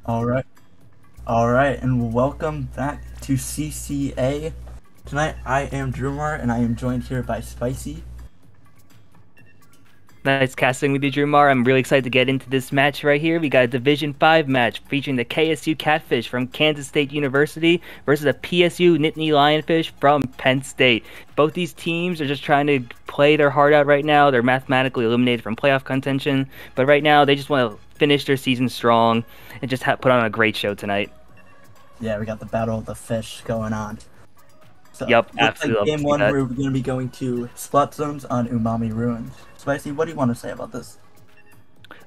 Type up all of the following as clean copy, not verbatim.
All right, all right, and welcome back to CCA. Tonight, I am Drumar, and I am joined here by Spicy. Nice casting with you, Drumar. I'm really excited to get into this match right here. We got a Division 5 match featuring the KSU Catfish from Kansas State University versus a PSU Nittany Lionfish from Penn State. Both these teams are just trying to play their heart out right now. They're mathematically eliminated from playoff contention, but right now they just want to finish their season strong and just put on a great show tonight. Yeah, we got the Battle of the Fish going on. So, Yep, looks like absolutely love to game see one, that. we're going to be going to Spot Zones on Umami Ruins. Spicy, what do you want to say about this?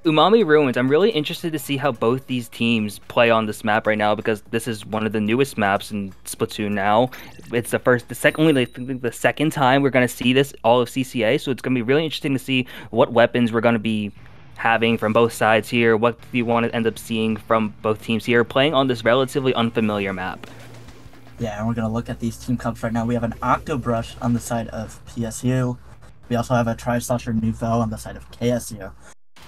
Umami Ruins. I'm really interested to see how both these teams play on this map right now because this is one of the newest maps in Splatoon now. It's the second time we're going to see this all of CCA, so it's going to be really interesting to see what weapons we're going to be having from both sides here. What do you want to end up seeing from both teams here playing on this relatively unfamiliar map? Yeah, and we're going to look at these team comps right now. We have an Octobrush on the side of PSU. We also have a Tri-Slasher Nouveau on the side of KSU.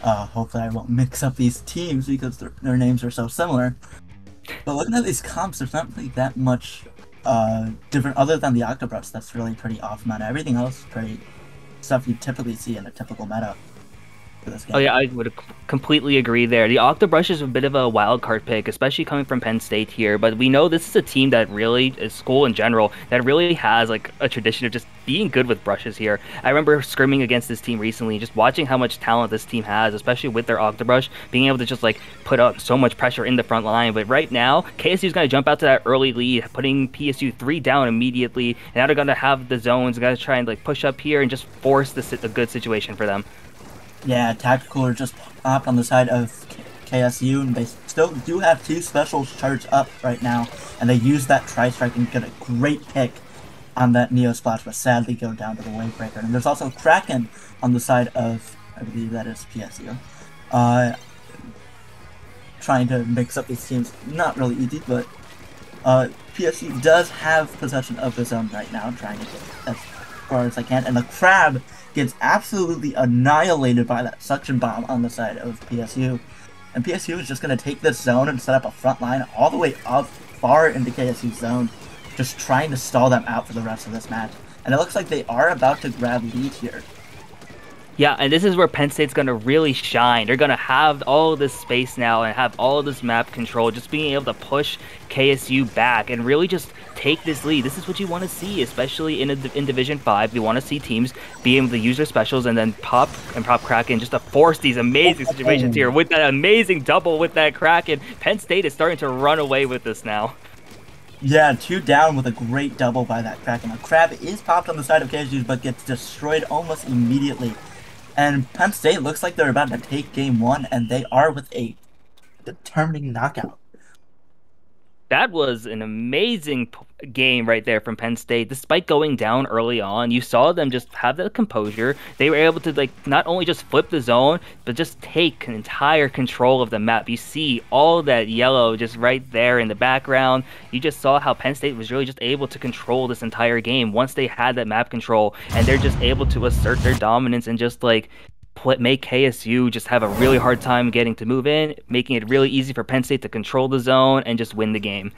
Hopefully I won't mix up these teams because their names are so similar. But looking at these comps, there's not really that much different other than the Octobrush. That's really pretty off meta. Everything else is pretty stuff you typically see in a typical meta for this game. Oh yeah, I would completely agree there. The Octobrush is a bit of a wild card pick, especially coming from Penn State here. But we know this is a team that really, a school in general, that really has like a tradition of just being good with brushes here. I remember scrimming against this team recently, just watching how much talent this team has, especially with their Octobrush, being able to just like put out so much pressure in the front line. But right now, KSU is going to jump out to that early lead, putting PSU 3 down immediately. And now they're going to have the zones, going to try and like push up here and just force a good situation for them. Yeah, Tactical are just popped on the side of KSU, and they still do have two specials charged up right now, and they use that Tri-Strike and get a great pick on that Neo Splash, but sadly go down to the Wavebreaker. And there's also Kraken on the side of, I believe that is PSU. Trying to mix up these teams, not really easy, but PSU does have possession of the zone right now, trying to get as far as I can, and the Crab gets absolutely annihilated by that suction bomb on the side of PSU. And PSU is just going to take this zone and set up a front line all the way up far into KSU's zone, just trying to stall them out for the rest of this match. And it looks like they are about to grab lead here. Yeah, and this is where Penn State's going to really shine. They're going to have all of this space now and have all of this map control, just being able to push KSU back and really just take this lead. This is what you want to see, especially in Division 5. You want to see teams be able to use their specials and then pop Kraken just to force these amazing situations here with that amazing double with that Kraken. Penn State is starting to run away with this now. Yeah, 2 down with a great double by that Kraken. A Crab is popped on the side of KSU, but gets destroyed almost immediately. And Penn State looks like they're about to take game 1, and they are with a determining knockout. That was an amazing game right there from Penn State. Despite going down early on, you saw them just have the composure. They were able to like not only just flip the zone, but just take entire control of the map. You see all that yellow just right there in the background. You just saw how Penn State was really just able to control this entire game once they had that map control, and they're just able to assert their dominance and just like make KSU just have a really hard time getting to move in, making it really easy for Penn State to control the zone and just win the game.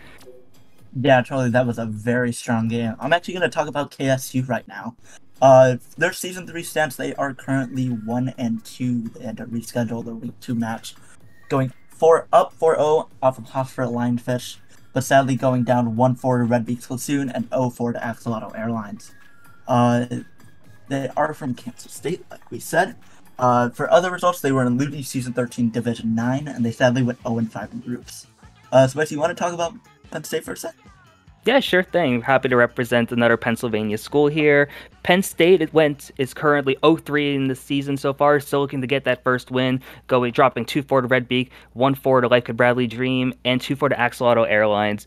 Yeah, totally. That was a very strong game. I'm actually going to talk about KSU right now. Their Season 3 stats, they are currently 1-2. They had to reschedule the Week 2 match, going up 4-0 off of Hofstra Lionfish, but sadly going down 1-4 to Red Beak Splatoon and 0-4 to Axolotl Airlines. They are from Kansas State, like we said. For other results, they were in Ludi Season 13 Division 9, and they sadly went 0-5 in groups. Spicy, you want to talk about Penn State for a sec? Yeah, sure thing. Happy to represent another Pennsylvania school here. Penn State is currently 0-3 in the season so far, still looking to get that first win, dropping 2-4 to Red Beak, 1-4 to Life Could Bradley Dream, and 2-4 to Axolotl Airlines.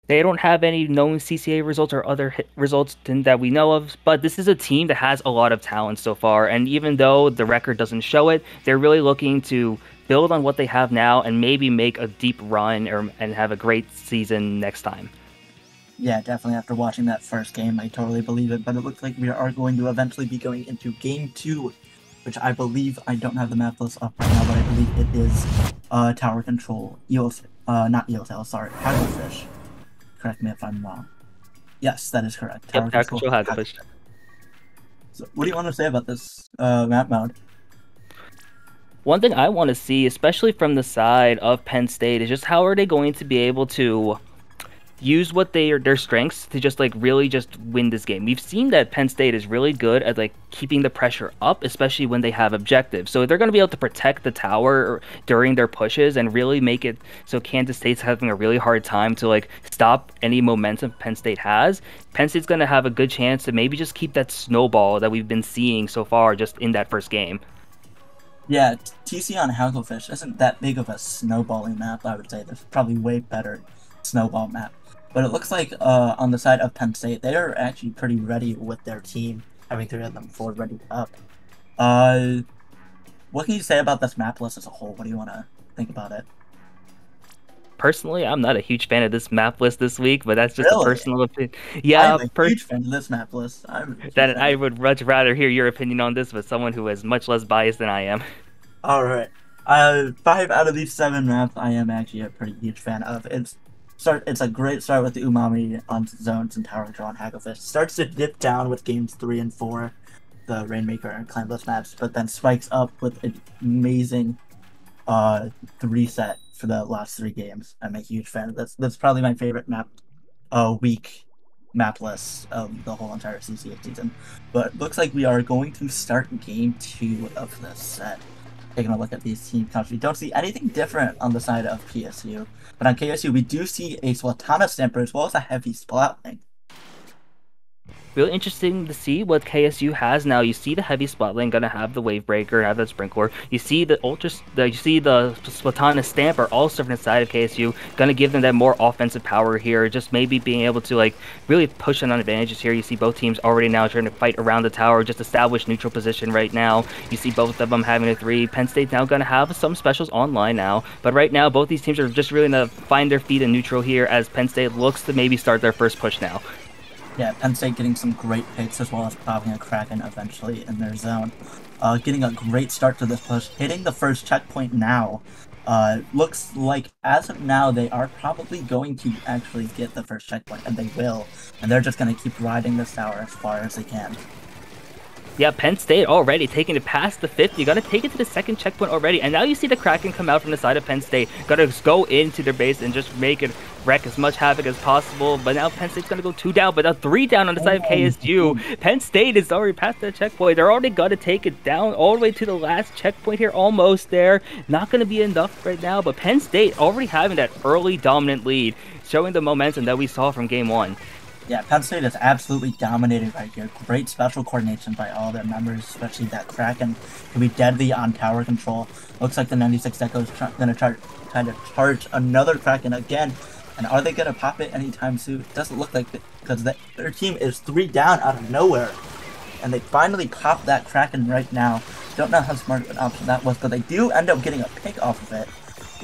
They don't have any known CCA results or other results that we know of, but this is a team that has a lot of talent so far, and even though the record doesn't show it, they're really looking to build on what they have now and maybe make a deep run and have a great season next time. Yeah, definitely after watching that first game, I totally believe it, but it looks like we are going to eventually be going into Game 2, which I don't have the map list up right now, but I believe it is Tower Control, not eeltail, sorry, hagglefish. Correct me if I'm wrong. Yes, that is correct. Yep, Tower Tower control Control hagglefish. Hacklefish. So, what do you want to say about this map mode? One thing I want to see, especially from the side of Penn State, is just how are they going to be able to use what their strengths to just like really just win this game. We've seen that Penn State is really good at like keeping the pressure up, especially when they have objectives. So they're going to be able to protect the tower during their pushes and really make it so Kansas State's having a really hard time to like stop any momentum Penn State has. Penn State's going to have a good chance to maybe just keep that snowball that we've been seeing so far just in that first game. Yeah, TC on Hagglefish isn't that big of a snowballing map, I would say. There's probably way better snowball map. But it looks like on the side of Penn State, they are actually pretty ready with their team, having three of them forward ready up. What can you say about this map list as a whole? What do you want to think about it? Personally, I'm not a huge fan of this map list this week, but that's just a Really? personal opinion. Yeah, I'm a huge fan of this map list. that I would much rather hear your opinion on this with someone who is much less biased than I am. Alright. 5 out of these 7 maps I am actually a pretty huge fan of. It's a great start with the Umami on zones and Tower Control on Hagglefish. Starts to dip down with games 3 and 4, the Rainmaker and Climbus maps, but then spikes up with an amazing 3 set for the last 3 games. I'm a huge fan of this. That's probably my favorite week map list of the whole entire CCA season. But looks like we are going to start game 2 of this set. Taking a look at these team counts, we don't see anything different on the side of PSU. But on KSU, we do see a Swatana Stamper as well as a heavy Splatling. Really interesting to see what KSU has now. You see the heavy Splatling gonna have the Wave Breaker, have the Sprinkler. You see the Splatana Stamper also from the side of KSU, gonna give them that more offensive power here. Just maybe being able to like really push on advantages here. You see both teams already now trying to fight around the tower, just establish neutral position right now. You see both of them having a 3. Penn State's now gonna have some specials online now, but right now both these teams are just really gonna find their feet in neutral here as Penn State looks to maybe start their first push now. Yeah, Penn State getting some great picks as well as popping a Kraken eventually in their zone. Getting a great start to this push, hitting the first checkpoint now. Looks like as of now they are probably going to actually get the first checkpoint, and they will. And they're just going to keep riding this tower as far as they can. Yeah, Penn State already taking it past the 50. Gotta take it to the second checkpoint already. And now you see the Kraken come out from the side of Penn State. Gotta go into their base and just make it wreck as much havoc as possible. But now Penn State's gonna go 2 down, but now 3 down on the side of KSU. Penn State is already past that checkpoint. They're already gonna take it down all the way to the last checkpoint here. Almost there. Not gonna be enough right now, but Penn State already having that early dominant lead, showing the momentum that we saw from game 1. Yeah, Penn State is absolutely dominating right here. Great special coordination by all their members, especially that Kraken can be deadly on tower control. Looks like the 96 Echo is going to try to charge another Kraken again. And are they going to pop it anytime soon? Doesn't look like it, because their team is 3 down out of nowhere. And they finally pop that Kraken right now. Don't know how smart of an option that was, but they do end up getting a pick off of it,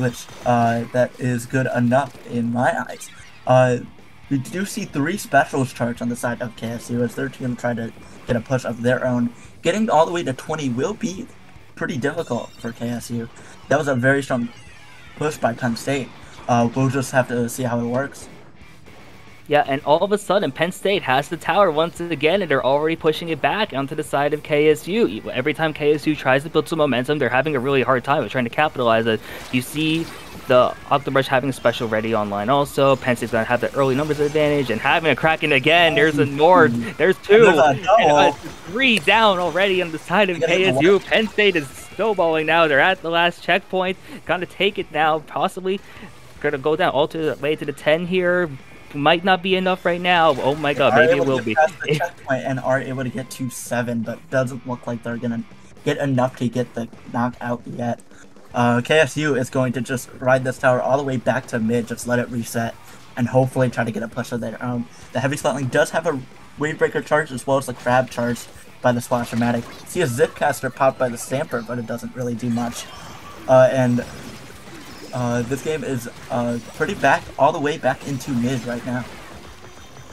which that is good enough in my eyes. We do see 3 specials charged on the side of KSU as they're going to try to get a push of their own. Getting all the way to 20 will be pretty difficult for KSU. That was a very strong push by Penn State. We'll just have to see how it works. Yeah, and all of a sudden, Penn State has the tower once again, and they're already pushing it back onto the side of KSU. Every time KSU tries to build some momentum, they're having a really hard time of trying to capitalize it. You see the Octobrush having a special ready online also. Penn State's going to have the early numbers advantage, and having a Kraken again. There's a Nord. There's 2. And 3 down already on the side of KSU. Penn State is snowballing now. They're at the last checkpoint. Gonna take it now, possibly. Gonna go down all the way to the 10 here. Might not be enough right now. Oh my god, maybe it will be. The checkpoint and are able to get to 7, but doesn't look like they're gonna get enough to get the knockout yet. KSU is going to just ride this tower all the way back to mid, just let it reset, and hopefully try to get a push of their own. The heavy Splatling does have a Wave Breaker charge as well as the Crab charge by the Splash-O-Matic. See a Zipcaster popped by the Stamper, but it doesn't really do much. This game is pretty all the way back into mid right now.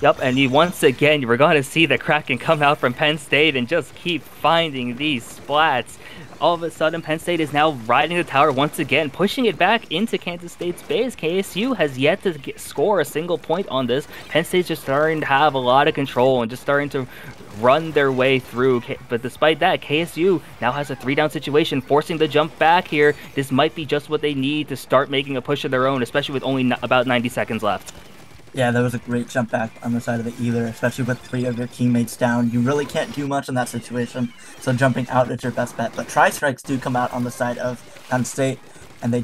Yep, and once again, we're going to see the Kraken come out from Penn State and just keep finding these splats. all of a sudden Penn State is now riding the tower once again, pushing it back into Kansas State's base. KSU has yet to score a single point on this. Penn State's just starting to have a lot of control and just starting to run their way through. But despite that, KSU now has a 3-down situation, forcing the jump back here. This might be just what they need to start making a push of their own, especially with only about 90 seconds left. Yeah, that was a great jump back on the side of the either, especially with 3 of your teammates down. You really can't do much in that situation, so jumping out is your best bet. But tri-strikes do come out on the side of Penn State, and they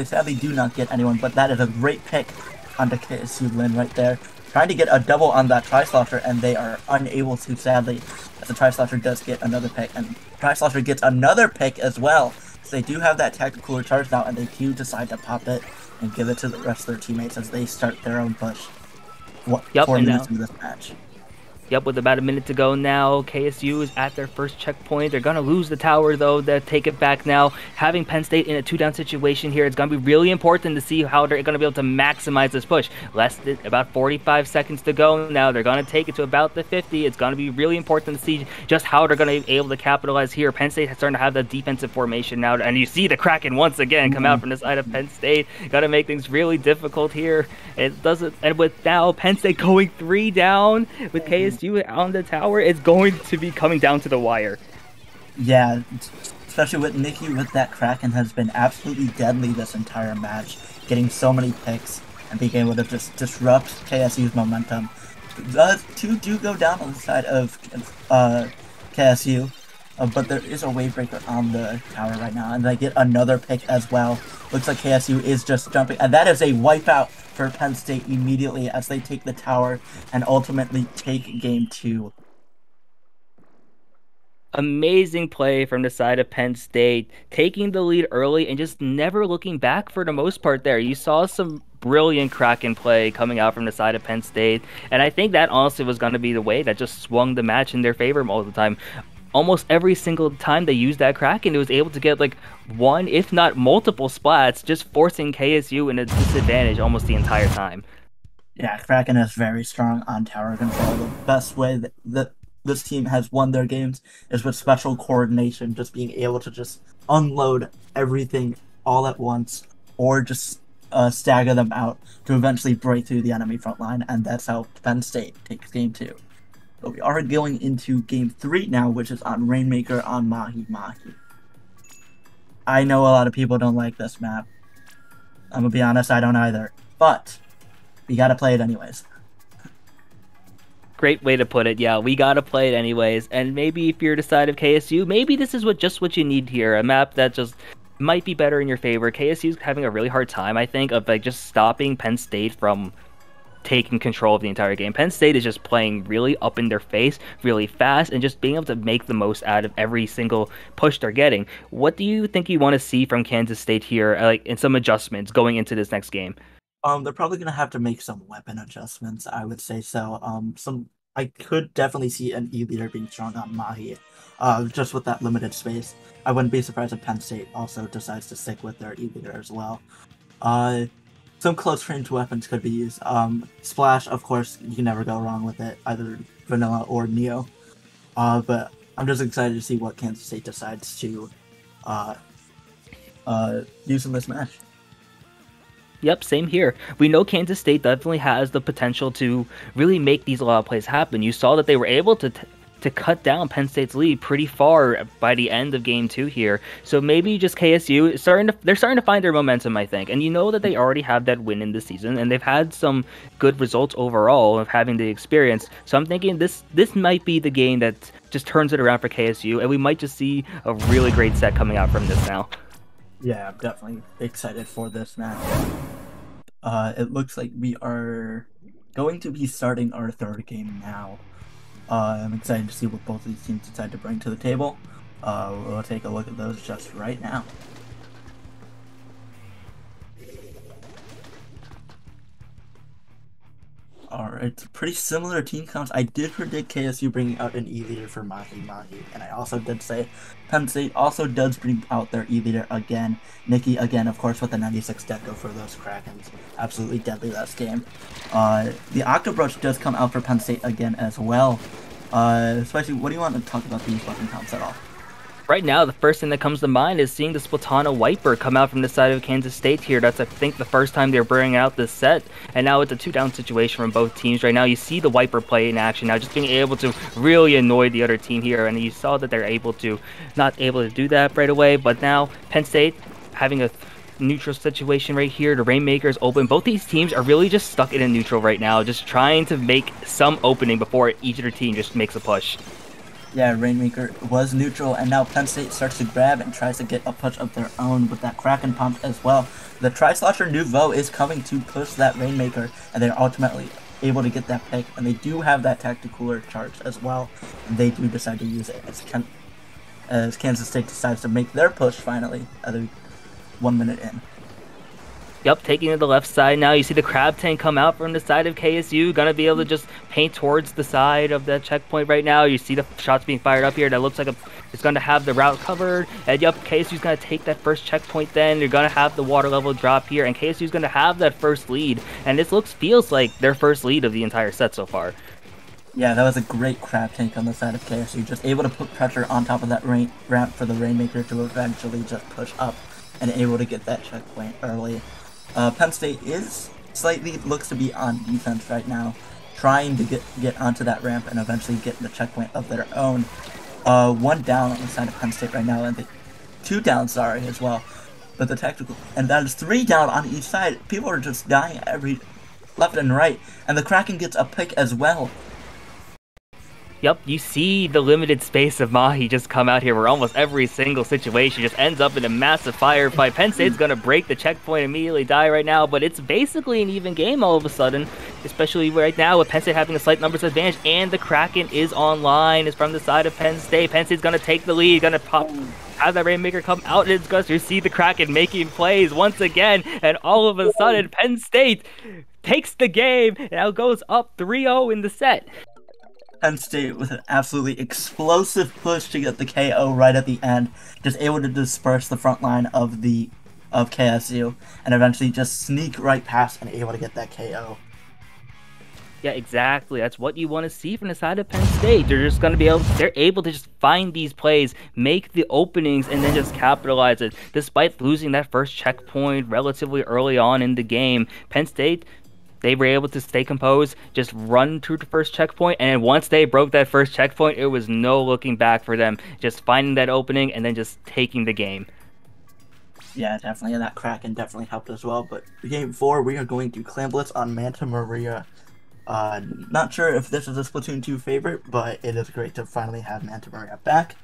sadly do not get anyone, but that is a great pick onto KSU Lin right there. Trying to get a double on that tri-slosher, and they are unable to, sadly, as the tri-slosher does get another pick, and tri-slosher gets another pick as well. So they do have that tactical recharge now, and they do decide to pop it and give it to the rest of their teammates as they start their own push. 4 minutes into this match. Yep, with about a minute to go now, KSU is at their first checkpoint. They're going to lose the tower, though. They'll take it back now. Having Penn State in a 2-down situation here, it's going to be really important to see how they're going to be able to maximize this push. About 45 seconds to go now. They're going to take it to about the 50. It's going to be really important to see just how they're going to be able to capitalize here. Penn State is starting to have the defensive formation now, and you see the Kraken once again come out from the side of Penn State. Got to make things really difficult here. It doesn't, and with now Penn State going 3 down with KSU on the tower, it's going to be coming down to the wire. Yeah, especially with Nittany with that Kraken has been absolutely deadly this entire match, getting so many picks and being able to just disrupt KSU's momentum. 2 do go down on the side of KSU, but there is a wave breaker on the tower right now, and they get another pick as well. Looks like KSU is just jumping, and that is a wipeout for Penn State immediately as they take the tower and ultimately take game 2. Amazing play from the side of Penn State, taking the lead early and just never looking back for the most part there. You saw some brilliant Kraken play coming out from the side of Penn State, and I think that honestly was going to be the way that just swung the match in their favor most of the time. Almost every single time they used that Kraken, it was able to get like 1, if not multiple splats, just forcing KSU in a disadvantage almost the entire time. Yeah, Kraken is very strong on tower control. The best way that this team has won their games is with special coordination, just being able to just unload everything all at once, or just stagger them out to eventually break through the enemy front line, and that's how Penn State takes game 2. But we are going into game 3 now, which is on Rainmaker on Mahi Mahi. I know a lot of people don't like this map. I'm gonna be honest, I don't either. But we gotta play it anyways. Great way to put it. Yeah, we gotta play it anyways. And maybe if you're the side of KSU, maybe this is just what you need here. A map that just might be better in your favor. KSU's having a really hard time, I think, of like just stopping Penn State from taking control of the entire game. Penn State is just playing really up in their face, really fast, and just being able to make the most out of every single push they're getting. What do you think you want to see from Kansas State here, like in some adjustments going into this next game? They're probably gonna have to make some weapon adjustments, I would say so. I could definitely see an E-leader being strong on Mahi, just with that limited space. I wouldn't be surprised if Penn State also decides to stick with their E-leader as well. Some close range weapons could be used. Splash, of course, you can never go wrong with it, either Vanilla or Neo. But I'm just excited to see what Kansas State decides to use in this match. Yep, same here. We know Kansas State definitely has the potential to really make these a lot of plays happen. You saw that they were able to cut down Penn State's lead pretty far by the end of game 2 here. So maybe just KSU they're starting to find their momentum, I think. And you know that they already have that win in the season, and they've had some good results overall of having the experience. So I'm thinking this might be the game that just turns it around for KSU, and we might just see a really great set coming out from this now. Yeah, I'm definitely excited for this match. It looks like we are going to be starting our 3rd game now. I'm excited to see what both of these teams decide to bring to the table. We'll take a look at those just right now. Alright, pretty similar team counts. I did predict KSU bringing out an E-leader for Mahi Mahi, and I also did say Penn State also does bring out their E-leader again. Nittany again, of course, with the 96 deco for those Krakens. Absolutely deadly last game. The Octobrush does come out for Penn State again as well. Especially, what do you want to talk about these weapon counts at all? Right now, the first thing that comes to mind is seeing the Splatana Wiper come out from the side of Kansas State here. That's, I think, the first time they're bringing out this set, and now it's a 2-down situation from both teams. Right now, you see the Wiper play in action now, just being able to really annoy the other team here, and you saw that they're not able to do that right away, but now Penn State having a neutral situation right here. The Rainmaker is open. Both these teams are really just stuck in a neutral right now, just trying to make some opening before each of their team just makes a push. Yeah, Rainmaker was neutral, and now Penn State starts to grab and tries to get a push of their own with that Kraken pump as well. The Tri-Slosher Nouveau is coming to push that Rainmaker, and they're ultimately able to get that pick, and they do have that Tacticooler charge as well, and they do decide to use it as Kansas State decides to make their push finally at 1 minute in. Yep, taking to the left side now. You see the Crab Tank come out from the side of KSU. Gonna be able to just paint towards the side of that checkpoint right now. You see the shots being fired up here. That looks like it's going to have the route covered. And yep, KSU's going to take that first checkpoint then. They're going to have the water level drop here. And KSU's going to have that first lead. And this feels like their first lead of the entire set so far. Yeah, that was a great Crab Tank on the side of KSU. Just able to put pressure on top of that ramp for the Rainmaker to eventually just push up and able to get that checkpoint early. Penn State looks to be on defense right now, trying to get onto that ramp and eventually get the checkpoint of their own. 1 down on the side of Penn State right now, and 2 down, sorry, as well. But the tactical, and that is 3 down on each side. People are just dying every left and right, and the Kraken gets a pick as well. Yep, you see the limited space of Mahi just come out here where almost every single situation just ends up in a massive firefight. Penn State's going to break the checkpoint, immediately die right now, but it's basically an even game all of a sudden, especially right now with Penn State having a slight numbers advantage, and the Kraken is online. It's from the side of Penn State. Penn State's going to take the lead, going to have that Rainmaker come out, and it's going to see the Kraken making plays once again, and all of a sudden Penn State takes the game, and now goes up 3-0 in the set. Penn State with an absolutely explosive push to get the KO right at the end, just able to disperse the front line of KSU, and eventually just sneak right past and able to get that KO. Yeah, exactly. That's what you want to see from the side of Penn State. They're just going to be they're able to just find these plays, make the openings, and then just capitalize it. Despite losing that first checkpoint relatively early on in the game, Penn State, they were able to stay composed, just run through the first checkpoint, and once they broke that first checkpoint, it was no looking back for them. Just finding that opening and then just taking the game. Yeah, definitely, and that Kraken definitely helped as well. But game 4, we are going to Clan Blitz on Manta Maria. Not sure if this is a Splatoon 2 favorite, but it is great to finally have Manta Maria back.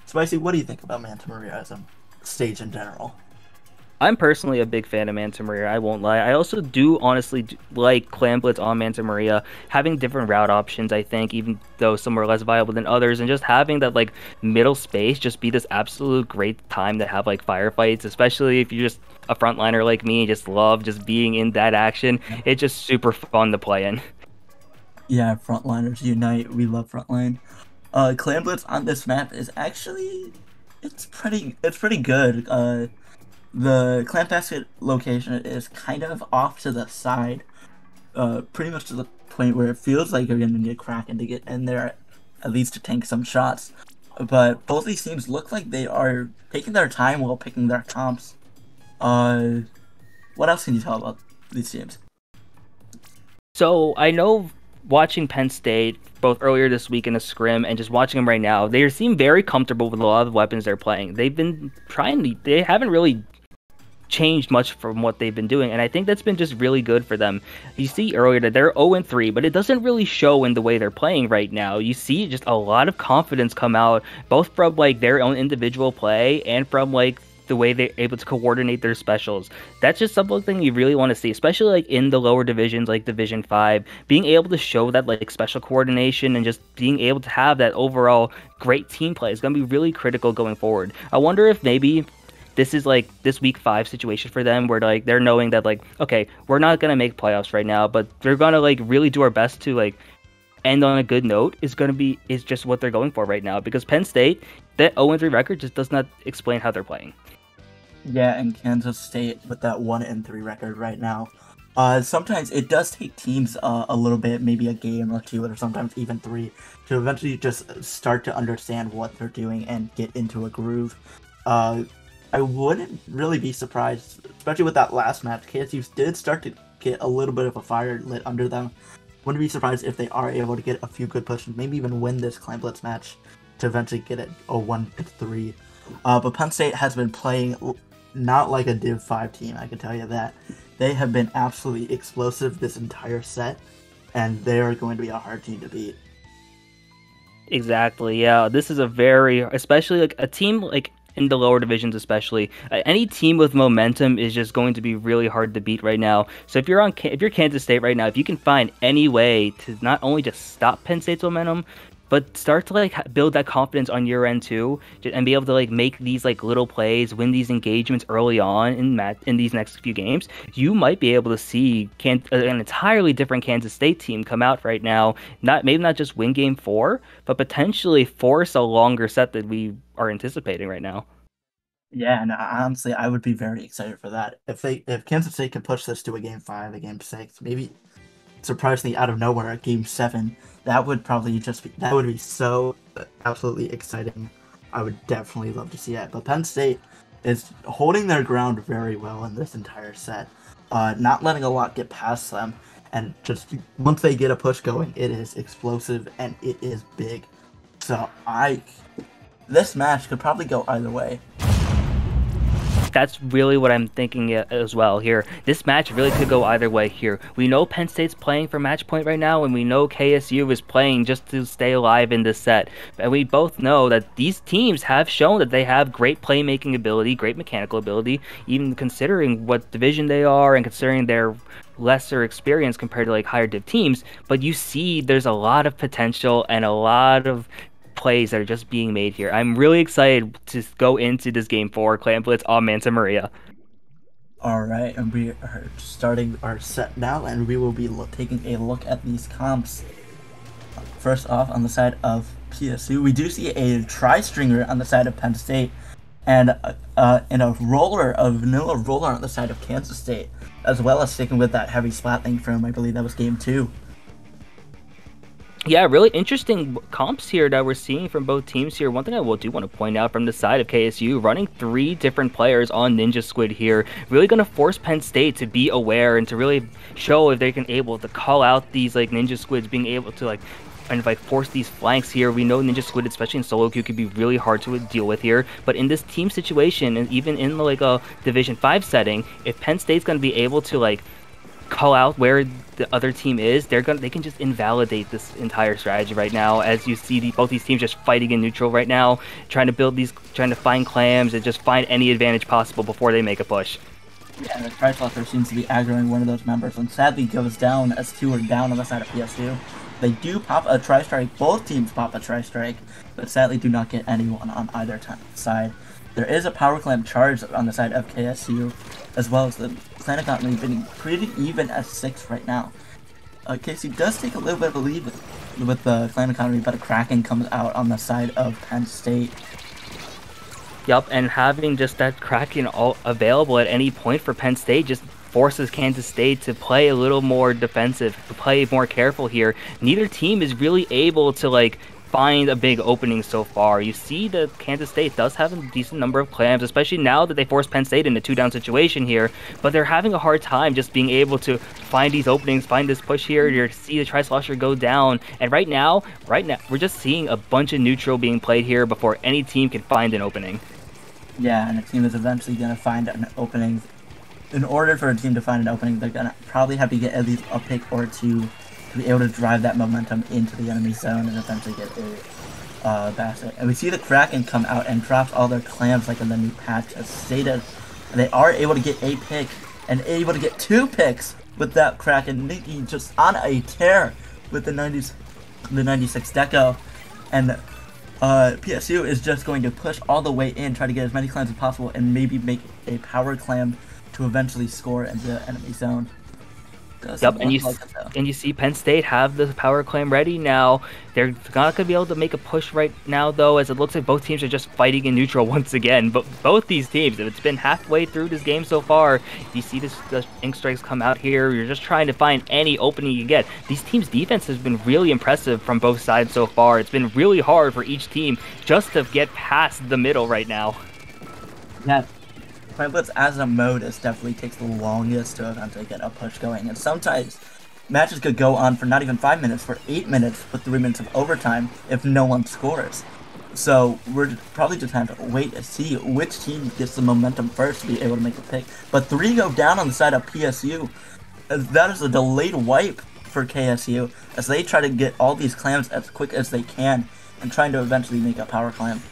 Spicy, what do you think about Manta Maria as a stage in general? I'm personally a big fan of Manta Maria, I won't lie. I also do honestly like Clan Blitz on Manta Maria, having different route options, I think, even though some are less viable than others, and just having that like middle space just be this absolute great time to have like firefights, especially if you're just a frontliner like me and just love just being in that action. It's just super fun to play in. Yeah, frontliners unite. We love frontline. Clan Blitz on this map is actually it's pretty good. The Clan Basket location is kind of off to the side, pretty much to the point where it feels like you're going to need a Kraken to get in there, at least to tank some shots. But both these teams look like they are taking their time while picking their comps. What else can you tell about these teams? So I know watching Penn State both earlier this week in a scrim and just watching them right now, they seem very comfortable with a lot of the weapons they're playing. They've been they haven't really changed much from what they've been doing, and I think that's been just really good for them. You see earlier that they're 0-3, but it doesn't really show in the way they're playing right now. You see just a lot of confidence come out, both from like their own individual play and from like the way they're able to coordinate their specials. That's just something you really want to see, especially like in the lower divisions like Division 5, being able to show that like special coordination and just being able to have that overall great team play is going to be really critical going forward. I wonder if maybe this is like this week 5 situation for them where like they're knowing that like, okay, we're not going to make playoffs right now, but they're going to like really do our best to like end on a good note is just what they're going for right now, because Penn State, that 0-3 record just does not explain how they're playing. Yeah, and Kansas State with that 1-3 record right now. Sometimes it does take teams a little bit, maybe a game or two, or sometimes even three, to eventually just start to understand what they're doing and get into a groove. Uh, I wouldn't really be surprised, especially with that last match. KSU did start to get a little bit of a fire lit under them. Wouldn't be surprised if they are able to get a few good pushes, maybe even win this Clan Blitz match to eventually get it a 1-3. But Penn State has been playing not like a Div 5 team, I can tell you that. They have been absolutely explosive this entire set, and they are going to be a hard team to beat. Exactly. Yeah, this is a very, especially like a team like in the lower divisions, especially any team with momentum is just going to be really hard to beat right now. So if you're Kansas State right now, if you can find any way to not only just stop Penn State's momentum, but start to like build that confidence on your end too, and be able to like make these like little plays, win these engagements early on in these next few games, you might be able to see an entirely different Kansas State team come out right now. Maybe not just win game 4, but potentially force a longer set that we are anticipating right now. Yeah, and honestly, I would be very excited for that. If Kansas State could push this to a game 5, a game 6, maybe surprisingly out of nowhere, a game 7, that would probably that would be so absolutely exciting. I would definitely love to see it. But Penn State is holding their ground very well in this entire set, not letting a lot get past them, and just once they get a push going, it is explosive and it is big. So this match could probably go either way. That's really what I'm thinking as well here. This match really could go either way here. We know Penn State's playing for match point right now, and we know KSU is playing just to stay alive in this set. And we both know that these teams have shown that they have great playmaking ability, great mechanical ability, even considering what division they are and considering their lesser experience compared to like higher div teams. But you see there's a lot of potential and a lot of plays that are just being made here. I'm really excited to go into this game 4 Clan Blitz on Manta Maria. All right, and we are starting our set now, and we will be taking a look at these comps. First off, on the side of PSU, we do see a tri-stringer on the side of Penn State, and a vanilla roller on the side of Kansas State, as well as sticking with that heavy splat thing from, I believe that was game 2. Yeah, really interesting comps here that we're seeing from both teams here. One thing I do want to point out from the side of KSU, running 3 different players on Ninja Squid here, really going to force Penn State to be aware and to really show if they can able to call out these like Ninja Squids, being able to like force these flanks here. We know Ninja Squid, especially in solo queue, could be really hard to deal with here. But in this team situation, and even in like a Division 5 setting, if Penn State's going to be able to like call out where the other team is, they can just invalidate this entire strategy right now, as you see both these teams just fighting in neutral right now, trying to find clams and just find any advantage possible before they make a push. Yeah, and the Tri-Slaughter seems to be aggroing one of those members, and sadly goes down as 2 are down on the side of PSU. They do pop a tri-strike, both teams pop a tri-strike, but sadly do not get anyone on either side. There is a power clamp charge on the side of KSU, as well as the Clan Economy being pretty even at 6 right now. KSU does take a little bit of a lead with the Clan Economy, but a Kraken comes out on the side of Penn State. Yup, and having just that Kraken all available at any point for Penn State just forces Kansas State to play a little more defensive, to play more careful here. Neither team is really able to like find a big opening so far. You see that Kansas State does have a decent number of clams, especially now that they forced Penn State in a 2-down situation here, but they're having a hard time just being able to find these openings, find this push here. You see the Tri-Slosher go down, and right now, we're just seeing a bunch of neutral being played here before any team can find an opening. Yeah, and a team is eventually going to find an opening. In order for a team to find an opening, they're going to probably have to get at least a pick or 2 to be able to drive that momentum into the enemy zone and eventually get a basket. And we see the Kraken come out and drops all their clams like in the new patch as stated. And they are able to get a pick and able to get 2 picks with that Kraken. Nittany just on a tear with the 96 deco. And PSU is just going to push all the way in, try to get as many clams as possible, and maybe make a power clam to eventually score in the enemy zone. Yep, Doesn't and look like it though. you see Penn State have the power claim ready now. They're not going to be able to make a push right now, though, as it looks like both teams are just fighting in neutral once again. But both these teams, if it's been halfway through this game so far, you see the ink strikes come out here. You're just trying to find any opening you get. These teams' defense has been really impressive from both sides so far. It's been really hard for each team just to get past the middle right now. Yeah. Blitz as a mode is definitely takes the longest to eventually get a push going, and sometimes matches could go on for not even 5 minutes, for 8 minutes with 3 minutes of overtime if no one scores. So we're probably just have to wait to see which team gets the momentum first to be able to make a pick. But 3 go down on the side of PSU. That is a delayed wipe for KSU as they try to get all these clams as quick as they can and trying to eventually make a power clam.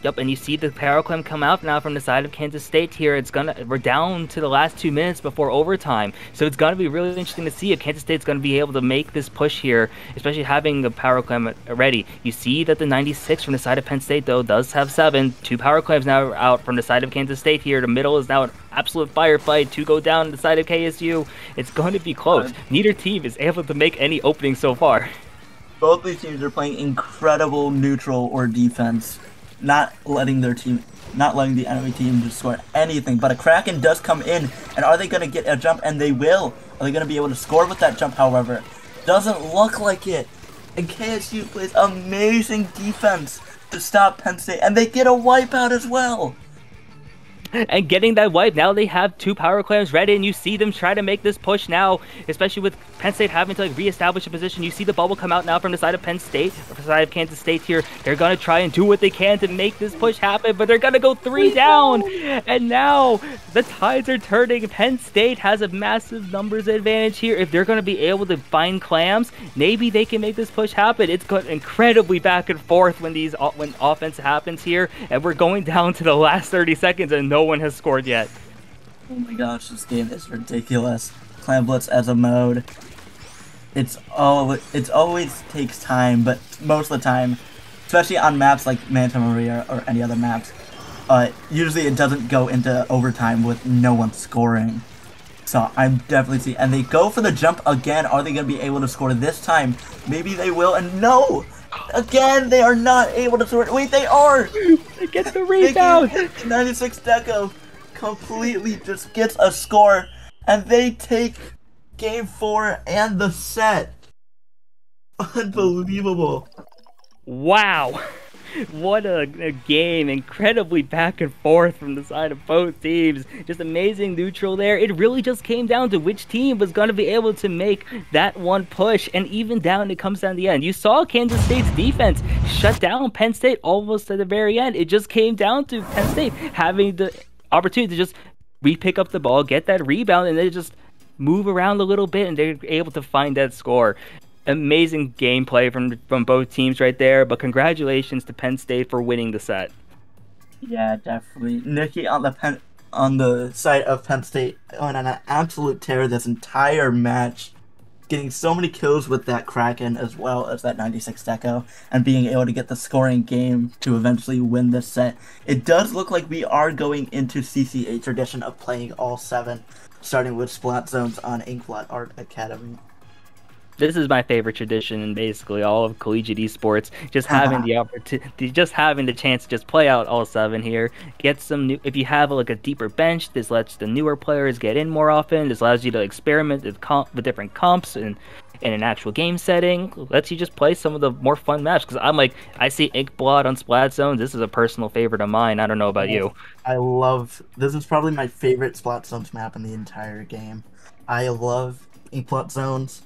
Yep, and you see the power clam come out now from the side of Kansas State here. We're down to the last 2 minutes before overtime, so it's gonna be really interesting to see if Kansas State's gonna be able to make this push here, especially having the power clam ready. You see that the 96 from the side of Penn State though does have 7. 2 power clams now out from the side of Kansas State here. The middle is now an absolute firefight. 2 go down on the side of KSU. It's going to be close. Neither team is able to make any openings so far. Both these teams are playing incredible neutral or defense. Not letting the enemy team just score anything. But a Kraken does come in, and are they going to get a jump? And they will. Are they going to be able to score with that jump, however? Doesn't look like it. And KSU plays amazing defense to stop Penn State, and they get a wipeout as well. And getting that wipe, now they have 2 power clams ready, and you see them try to make this push now, especially with Penn State having to reestablish a position. You see the bubble come out now from the side of Penn State, or the side of Kansas State here. They're going to try and do what they can to make this push happen, but they're going to go 3 down. And now the tides are turning. Penn State has a massive numbers advantage here. If they're going to be able to find clams, maybe they can make this push happen. It's going incredibly back and forth when offense happens here, and we're going down to the last 30 seconds, and no one has scored yet. Oh my gosh, this game is ridiculous. Clam Blitz as a mode. It always takes time, but most of the time, especially on maps like Manta Maria or any other maps, usually it doesn't go into overtime with no one scoring. So I'm definitely seeing, and they go for the jump again. Are they going to be able to score this time? Maybe they will, and no! Again, they are not able to score. Wait, they are! They get the rebound! 96 Deco completely just gets a score, and they take Game 4 and the set. Unbelievable. Wow! What a game. Incredibly back and forth from the side of both teams. Just amazing neutral there. It really just came down to which team was going to be able to make that one push. And even down, it comes down to the end. You saw Kansas State's defense shut down Penn State almost at the very end. It just came down to Penn State having the opportunity to just re-pick up the ball, get that rebound, and then just move around a little bit, and they're able to find that score. Amazing gameplay from both teams right there, but congratulations to Penn State for winning the set. Yeah, definitely. Nittany on the side of Penn State on an absolute tear this entire match, getting so many kills with that Kraken as well as that 96 Deco, and being able to get the scoring game to eventually win this set. It does look like we are going into CCA tradition of playing all 7, starting with Splat Zones on Inkblot Art Academy. This is my favorite tradition in basically all of collegiate esports. Just having the opportunity, just having the chance to just play out all 7 here. Get some new. If you have like a deeper bench, this lets the newer players get in more often. This allows you to experiment with different comps and in an actual game setting. Lets you just play some of the more fun maps. Because I see Inkblot on Splat Zones. This is a personal favorite of mine. I don't know about you. This is probably my favorite Splat Zones map in the entire game. I love Inkblot Zones.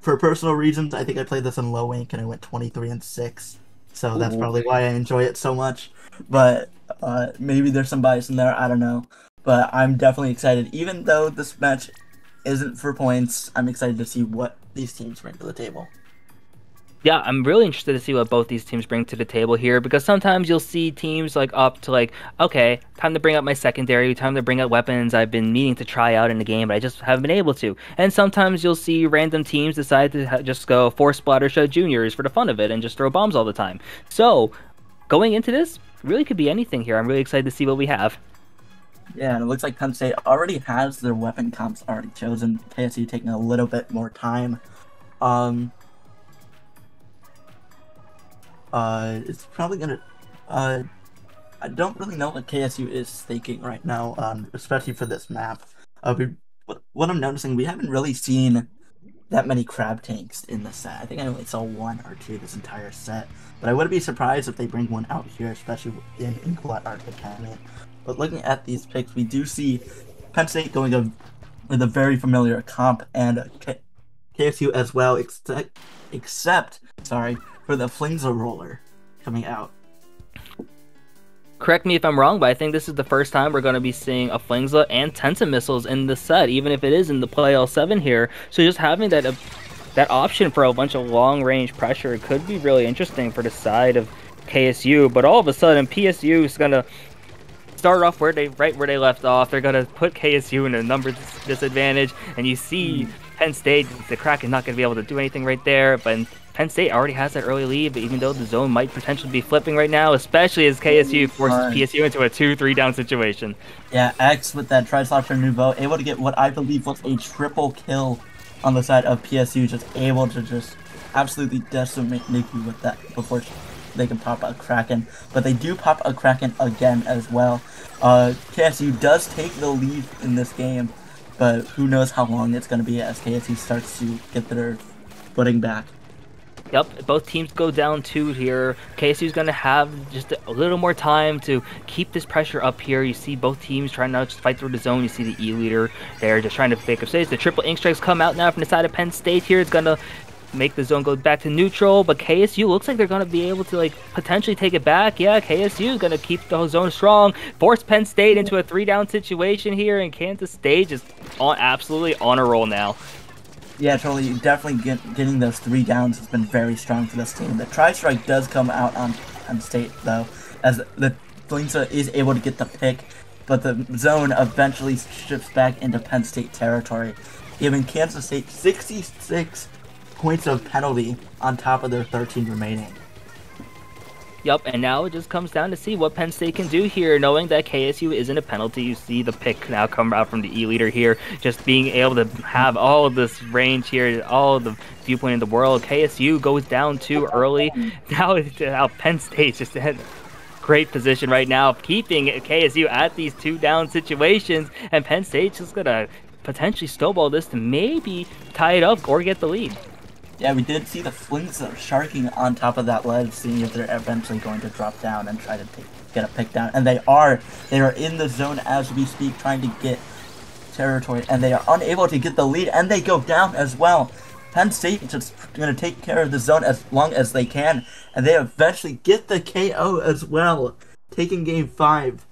For personal reasons, I think I played this in low ink and I went 23-6, so that's probably why I enjoy it so much. But maybe there's some bias in there, I don't know. But I'm definitely excited. Even though this match isn't for points, I'm excited to see what these teams bring to the table. Yeah, I'm really interested to see what both these teams bring to the table here, because sometimes you'll see teams like up to like, okay, time to bring up my secondary, time to bring up weapons I've been meaning to try out in the game, but I just haven't been able to. And sometimes you'll see random teams decide to just go 4 Splattershot Juniors for the fun of it and just throw bombs all the time. So, going into this, really could be anything here. I'm really excited to see what we have. Yeah, and it looks like Penn State already has their weapon comps already chosen. KSU taking a little bit more time. Um, it's probably gonna. Uh, I don't really know what KSU is thinking right now, especially for this map. What I'm noticing, we haven't really seen that many crab tanks in the set. I think I only saw one or two this entire set, but I wouldn't be surprised if they bring one out here, especially in Inklet Art Academy. But looking at these picks, we do see Penn State going with a very familiar comp and KSU as well, except for the Flingza roller coming out. Correct me if I'm wrong, but I think this is the first time we're going to be seeing a Flingza and Tenta missiles in the set, even if it is in the Play L7 here. So just having that option for a bunch of long-range pressure could be really interesting for the side of KSU. But all of a sudden, PSU is going to start off right where they left off. They're going to put KSU in a numbers disadvantage, and you see Penn State, the Kraken, not going to be able to do anything right there, but Penn State already has that early lead, but even though the zone might potentially be flipping right now, especially as KSU forces PSU into a 2-3 down situation. Yeah, X with that Tri-Slosher Nouveau, able to get what I believe was a triple kill on the side of PSU, just able to just absolutely decimate Nikki with that before they can pop a Kraken. But they do pop a Kraken again as well. KSU does take the lead in this game, but who knows how long it's going to be as KSU starts to get their footing back. Yep, both teams go down 2 here. KSU's going to have just a little more time to keep this pressure up here. You see both teams trying to just fight through the zone. You see the E leader there just trying to pick up space. The triple ink strikes come out now from the side of Penn State here. It's going to make the zone go back to neutral, but KSU looks like they're going to be able to like potentially take it back. Yeah, KSU is going to keep the zone strong, force Penn State into a 3-down situation here, and Kansas State is absolutely on a roll now. Yeah, totally. Definitely getting those 3 downs has been very strong for this team. The tri-strike does come out on Penn State, though, as the Flingza is able to get the pick, but the zone eventually shifts back into Penn State territory, giving Kansas State 66 points of penalty on top of their 13 remaining. Yup, and now it just comes down to see what Penn State can do here, knowing that KSU isn't a penalty. You see the pick now come out from the E-leader here, just being able to have all of this range here, all of the viewpoint in the world. KSU goes down 2 early. Now Penn State's just in great position right now, keeping KSU at these 2-down situations, and Penn State's just going to potentially snowball this to maybe tie it up or get the lead. Yeah, we did see the Flingza sharking on top of that ledge, seeing if they're eventually going to drop down and try to get a pick down. And they are in the zone as we speak, trying to get territory, and they are unable to get the lead, and they go down as well. Penn State is just going to take care of the zone as long as they can, and they eventually get the KO as well, taking game 5.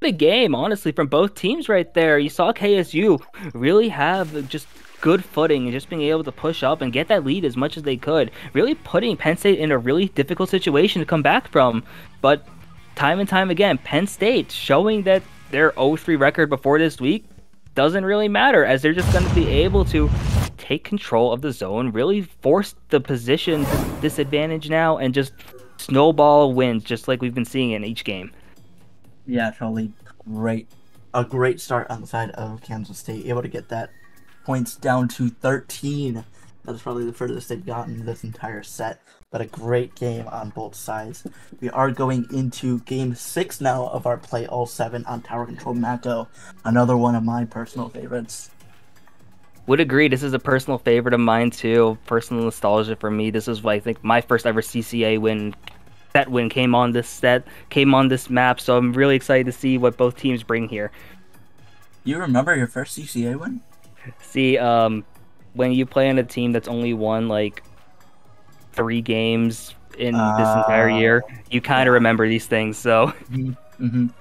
Big game, honestly, from both teams right there. You saw KSU really have just good footing and just being able to push up and get that lead as much as they could, really putting Penn State in a really difficult situation to come back from. But time and time again, Penn State showing that their 0-3 record before this week doesn't really matter, as they're just going to be able to take control of the zone, really force the position disadvantage now, and just snowball wins, just like we've been seeing in each game. Yeah, totally great. A great start on the side of Kansas State, able to get that points down to 13. That's probably the furthest they've gotten this entire set, but a great game on both sides. We are going into game 6 now of our Play L7 on Tower Control Mako, another one of my personal favorites. Would agree, this is a personal favorite of mine too, personal nostalgia for me. This is, I think, my first ever CCA win. That win came on this map, so I'm really excited to see what both teams bring here. You remember your first CCA win? See, when you play on a team that's only won like 3 games in this entire year, you kind of remember these things. So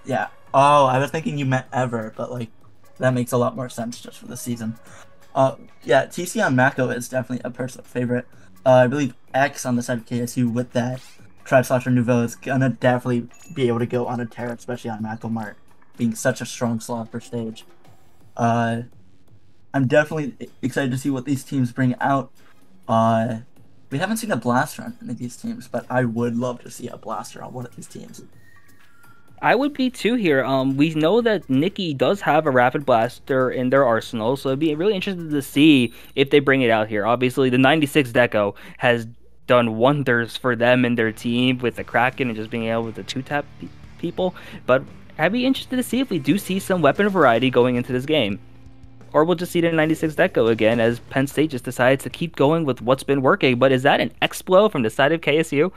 yeah. Oh, I was thinking you meant ever, but like that makes a lot more sense just for the season. Yeah, TC on Mako is definitely a personal favorite. I believe X on the side of KSU with that Tri-Slosher Nouveau is gonna definitely be able to go on a tear, especially on Mako Mart, being such a strong slot for stage. I'm definitely excited to see what these teams bring out. We haven't seen a blaster on any of these teams, but I would love to see a blaster on one of these teams. I would be too here. We know that Nittany does have a rapid blaster in their arsenal, so it'd be really interesting to see if they bring it out here. Obviously, the 96 Deco has done wonders for them and their team with the Kraken and just being able to two-tap people. But I'd be interested to see if we do see some weapon variety going into this game. Or we'll just see the 96 Deco again as Penn State just decides to keep going with what's been working. But is that an Explo from the side of KSU?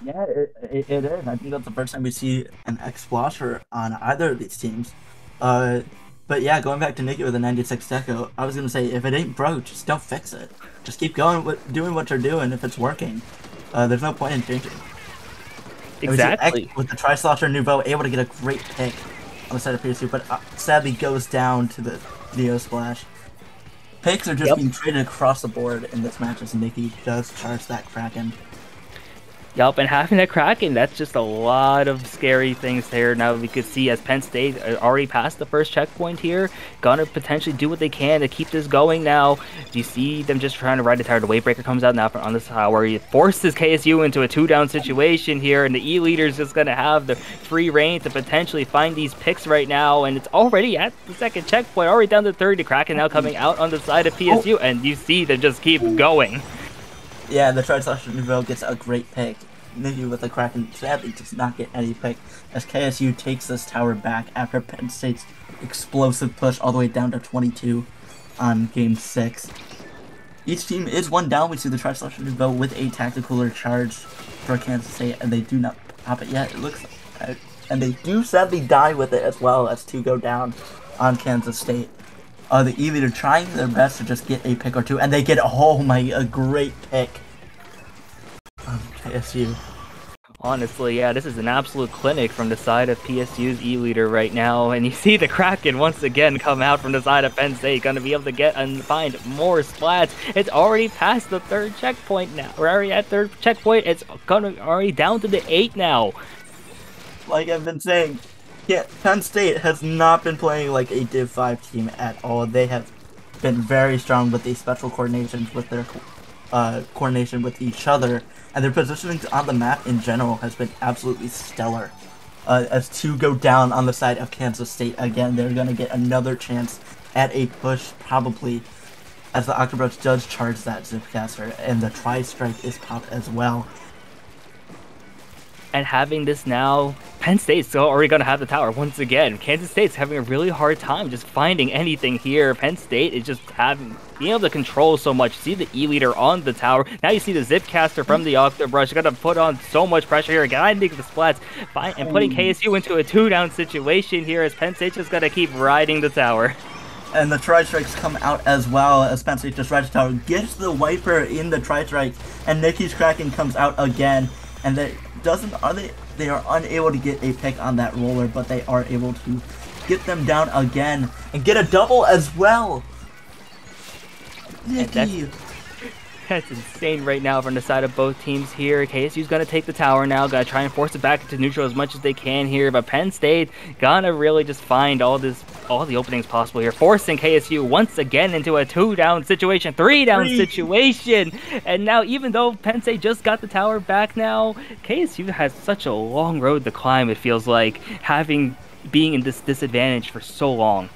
Yeah, it is. I think that's the first time we see an X-Splasher on either of these teams. But yeah, going back to Nittany with the 96 Deco, I was going to say, if it ain't broke, just don't fix it. Just keep going, doing what you're doing if it's working. There's no point in changing. Exactly. With the Tri-Slosher Nouveau, able to get a great pick on the side of PSU, but sadly goes down to the Neo Splash. Picks are just being traded across the board in this match as Nittany does charge that Kraken. Yup, and having that Kraken, that's just a lot of scary things there. Now we could see as Penn State already passed the first checkpoint here, gonna potentially do what they can to keep this going now. Do you see them just trying to ride the tower? The Wavebreaker comes out now on the tower. He forces KSU into a 2-down situation here, and the E-Leader's just gonna have the free reign to potentially find these picks right now, and it's already at the second checkpoint, already down to third. The Kraken now coming out on the side of PSU, and you see them just keep going. Yeah, the Tri-Slosher Nouveau gets a great pick. Nittany with the Kraken sadly does not get any pick as KSU takes this tower back after Penn State's explosive push all the way down to 22 on Game 6. Each team is one down. We see the Tri-Slosher Nouveau with a tactical charge for Kansas State, and they do not pop it yet. It looks, and they do sadly die with it as well as 2 go down on Kansas State. The E-Leader trying their best to just get a pick or 2, and they get, a great pick on KSU. Honestly, yeah, this is an absolute clinic from the side of PSU's E-Leader right now, and you see the Kraken once again come out from the side of Penn State, gonna be able to get and find more splats. It's already past the 3rd checkpoint now. We're already at 3rd checkpoint. It's gonna already down to the 8 now. Like I've been saying, yeah, Penn State has not been playing like a Div 5 team at all. They have been very strong with the special coordinations with their coordination with each other, and their positioning on the map in general has been absolutely stellar. As 2 go down on the side of Kansas State again, they're going to get another chance at a push probably as the Octobroach does charge that Zipcaster, and the Tri-Strike is popped as well. And having this now, Penn State's still already going to have the tower once again. Kansas State's having a really hard time just finding anything here. Penn State is just being able to control so much. See the E-Leader on the tower. Now you see the Zipcaster from the Octobrush. Going to put on so much pressure here. Guiding the splats and putting KSU into a 2-down situation here as Penn State's just going to keep riding the tower. And the Tri-Strikes come out as well as Penn State just rides the tower. Gets the Wiper in the Tri-Strike, and Nittany's Kraken comes out again. And they are unable to get a pick on that roller, but they are able to get them down again and get a double as well. Nittany. That's insane right now from the side of both teams here. KSU's gonna take the tower now, gotta try and force it back into neutral as much as they can here, but Penn State gonna really just find all the openings possible here, forcing KSU once again into a 2-down situation, 3-down situation. And now, even though Penn State just got the tower back now, KSU has such a long road to climb, it feels like, being in this disadvantage for so long.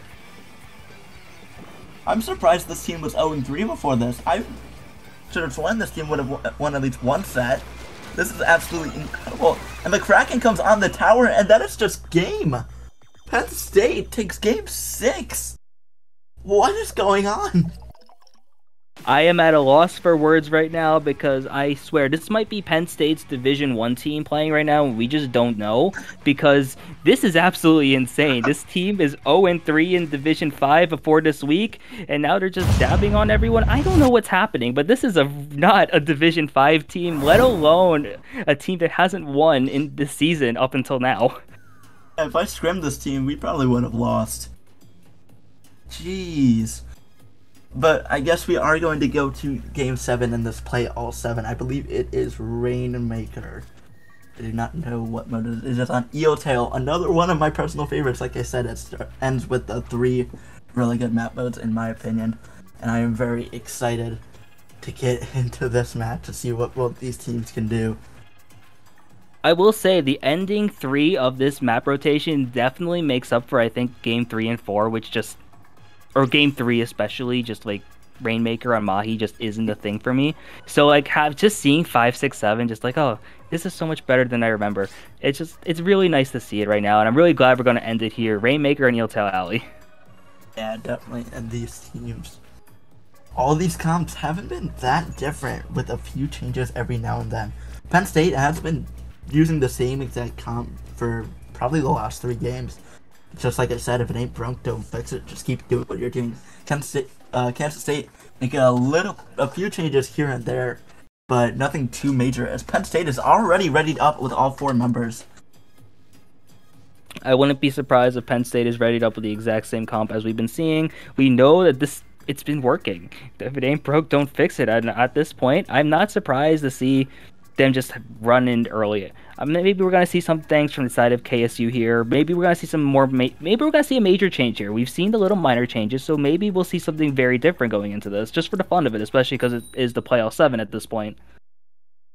I'm surprised this team was 0-3 before this. I should have sworn this team would have won at least one set. This is absolutely incredible. And the Kraken comes on the tower, and that is just game. Penn State takes game 6. What is going on? I am at a loss for words right now because I swear this might be Penn State's Division 1 team playing right now, and we just don't know, because this is absolutely insane. This team is 0-3 in Division 5 before this week, and now they're just dabbing on everyone. I don't know what's happening, but this is not a Division 5 team, let alone a team that hasn't won in this season up until now. If I scrimmed this team, we probably would have lost. Jeez. But I guess we are going to go to Game 7 in this play all 7. I believe it is Rainmaker. I do not know what mode it is. It's on Eeltail, another one of my personal favorites. Like I said, it ends with the 3 really good map modes in my opinion. And I am very excited to get into this match to see what both these teams can do. I will say the ending 3 of this map rotation definitely makes up for, I think, game 3 and 4, which just, or game 3 especially, just like Rainmaker on Mahi just isn't a thing for me. So like have just seeing 5, 6, 7, just like, oh, this is so much better than I remember. It's really nice to see it right now, and I'm really glad we're gonna end it here. Rainmaker and Eeltail Alley. Yeah, definitely. And these teams, all these comps haven't been that different, with a few changes every now and then. Penn State has been using the same exact comp for probably the last 3 games. Just like I said, if it ain't broke, don't fix it. Just keep doing what you're doing. Kansas State making a few changes here and there, but nothing too major, as Penn State is already readied up with all 4 members. I wouldn't be surprised if Penn State is readied up with the exact same comp as we've been seeing. We know that it's been working. If it ain't broke, don't fix it. And at this point, I'm not surprised to see them just run in early. Maybe we're going to see some things from the side of KSU here. Maybe we're going to see some more. Maybe we're going to see a major change here. We've seen the little minor changes, so maybe we'll see something very different going into this, just for the fun of it, especially because it is the playoff 7 at this point.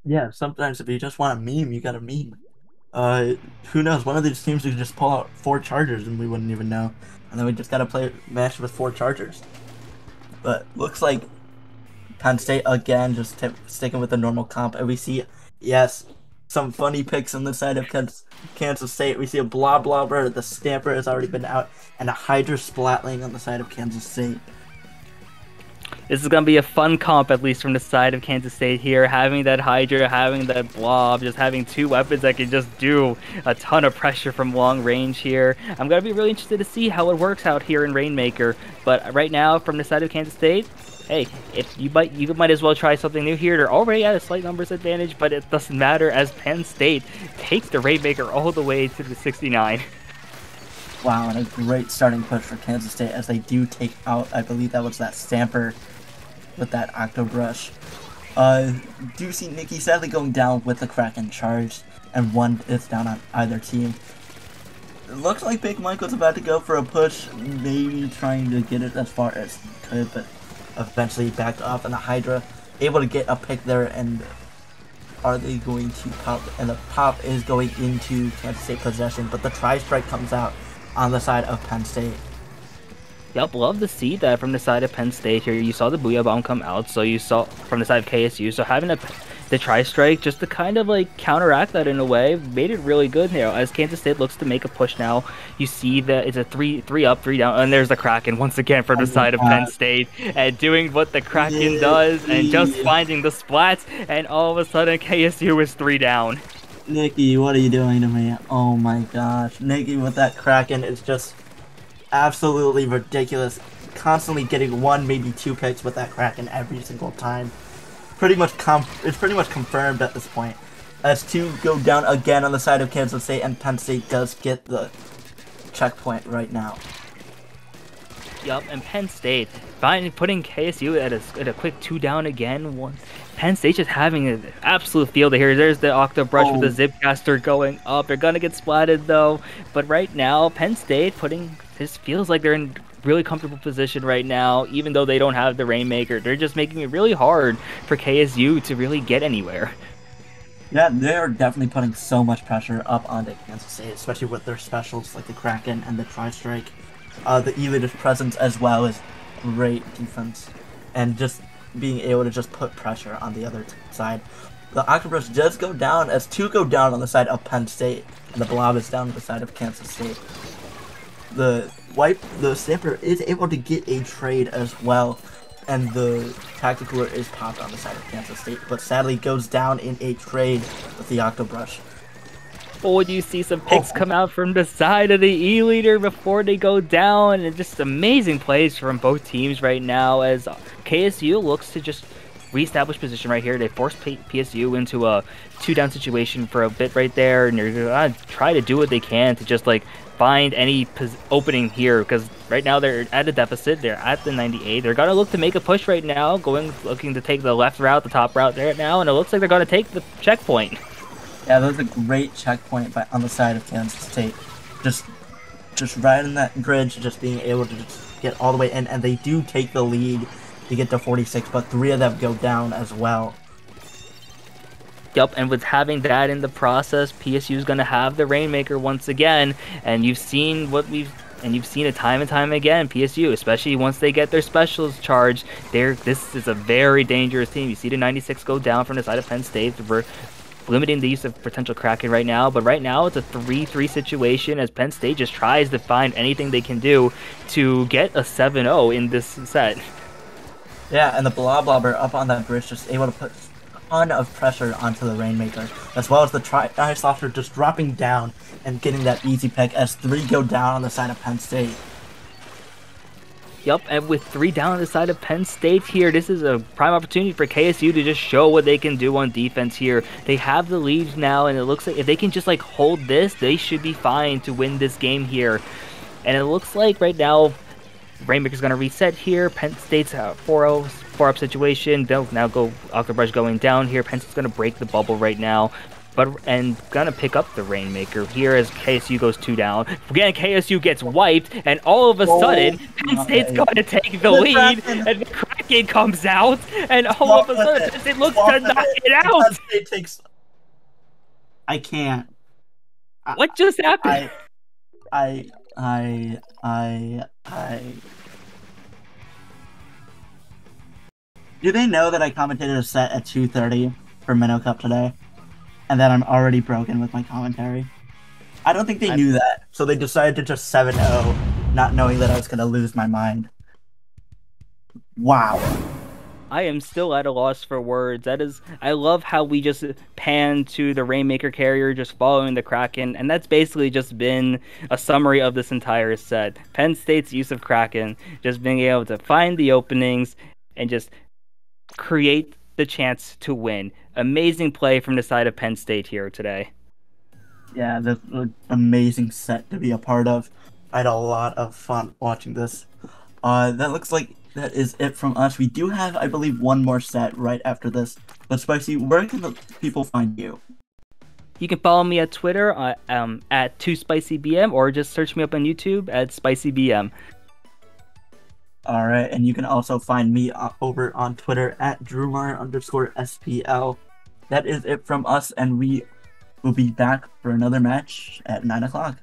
Yeah, sometimes if you just want a meme, you got a meme. Who knows? One of these teams could just pull out 4 Chargers and we wouldn't even know, and then we just got to play a match with 4 Chargers. But looks like Penn State again, just sticking with the normal comp, and we see, yes, some funny picks on the side of Kansas State. We see a Blobber, the Stamper has already been out, and a Hydra Splatling on the side of Kansas State. This is going to be a fun comp, at least from the side of Kansas State here. Having that Hydra, having that Blob, just having 2 weapons that can just do a ton of pressure from long range here. I'm going to be really interested to see how it works out here in Rainmaker. But right now, from the side of Kansas State, hey, if you might as well try something new here. They're already at a slight numbers advantage, but it doesn't matter as Penn State takes the Rainmaker all the way to the 69. Wow, and a great starting push for Kansas State as they do take out, I believe that was that Stamper with that Octobrush. Do see Nikki sadly going down with the Kraken charge, and 1 is down on either team. It looks like Big Mike was about to go for a push, maybe trying to get it as far as he could, but eventually backed off, and the Hydra able to get a pick there, and are they going to pop? And the pop is going into Kansas State possession, but the Tri-Strike comes out on the side of Penn State. Yep, love to see that from the side of Penn State here. You saw the Booyah Bomb come out, so you saw from the side of KSU. So having the Tri-Strike just to kind of like counteract that in a way made it really good now. As Kansas State looks to make a push now, you see that it's a 3 up, 3 down, and there's the Kraken once again from the side of Penn State, and doing what the Kraken does, and just finding the splats, and all of a sudden KSU is 3 down. Nikki, what are you doing to me? Oh my gosh. Nikki with that Kraken is just absolutely ridiculous. Constantly getting 1, maybe 2 picks with that Kraken every single time. It's pretty much confirmed at this point. As 2 go down again on the side of Kansas State, and Penn State does get the checkpoint right now. Yup, and Penn State putting KSU at a quick 2 down again. Penn State just having an absolute field here. There's the Octobrush with the Zipcaster going up. They're gonna get splatted though, but right now Penn State this feels like they're in really comfortable position right now, even though they don't have the Rainmaker. They're just making it really hard for KSU to really get anywhere. Yeah, they're definitely putting so much pressure up onto Kansas State, especially with their specials like the Kraken and the Tri-Strike. The elitist presence as well as great defense, and just being able to just put pressure on the other side. The Octopus does go down as 2 go down on the side of Penn State, and the Blob is down on the side of Kansas State. The Stamper is able to get a trade as well, and the Tacticooler is popped on the side of Kansas State, but sadly goes down in a trade with the Octobrush. Oh, do you see some picks come out from the side of the E-Leader before they go down? And just amazing plays from both teams right now as KSU looks to just reestablish position right here. They force PSU into a 2-down situation for a bit right there, and they're going to try to do what they can to just like find any opening here, because right now they're at a deficit. They're at the 98. They're going to look to make a push right now, looking to take the left route, the top route there now, and it looks like they're going to take the checkpoint. Yeah, that was a great checkpoint on the side of Kansas State. Just right in that grid, just being able to just get all the way in, and they do take the lead to get to 46, but 3 of them go down as well. Yup, and with having that in the process, PSU is going to have the Rainmaker once again, and you've seen it time and time again. PSU, especially once they get their specials charged, this is a very dangerous team. You see the 96 go down from the side of Penn State. We're limiting the use of potential Kraken right now, but right now it's a 3-3 situation as Penn State just tries to find anything they can do to get a 7-0 in this set. Yeah, and the Bloblobber up on that bridge just able to put a ton of pressure onto the Rainmaker, as well as the Tri-Softer just dropping down and getting that easy pick as 3 go down on the side of Penn State. Yup, and with 3 down on the side of Penn State here, this is a prime opportunity for KSU to just show what they can do on defense here. They have the lead now, and it looks like if they can just like hold this, they should be fine to win this game here. And it looks like right now, Rainmaker's going to reset here. Penn State's 4-0, 4-up situation. They'll now go off the brush going down here. Penn State's going to break the bubble right now. And gonna pick up the Rainmaker here as KSU goes 2 down. Again, KSU gets wiped, and all of a sudden, Penn State's going to take the lead, and the Kraken comes out, and all of a sudden, Penn State looks to knock it out. Penn State takes... I can't. What just happened? Do they know that I commentated a set at 2:30 for Minnow Cup today? And that I'm already broken with my commentary? I don't think they knew that, so they decided to just 7-0, not knowing that I was going to lose my mind. Wow. I am still at a loss for words. I love how we just pan to the Rainmaker carrier just following the Kraken, and that's basically just been a summary of this entire set. Penn State's use of Kraken, just being able to find the openings and just create the chance to win. Amazing play from the side of Penn State here today. Yeah, that's an amazing set to be a part of. I had a lot of fun watching this. That looks like that is it from us. We do have, I believe, one more set right after this. But Spicy, where can the people find you? You can follow me at Twitter at 2SpicyBM, or just search me up on YouTube at SpicyBM. Alright, and you can also find me over on Twitter at Drumar_SPL. That is it from us, and we will be back for another match at 9 o'clock.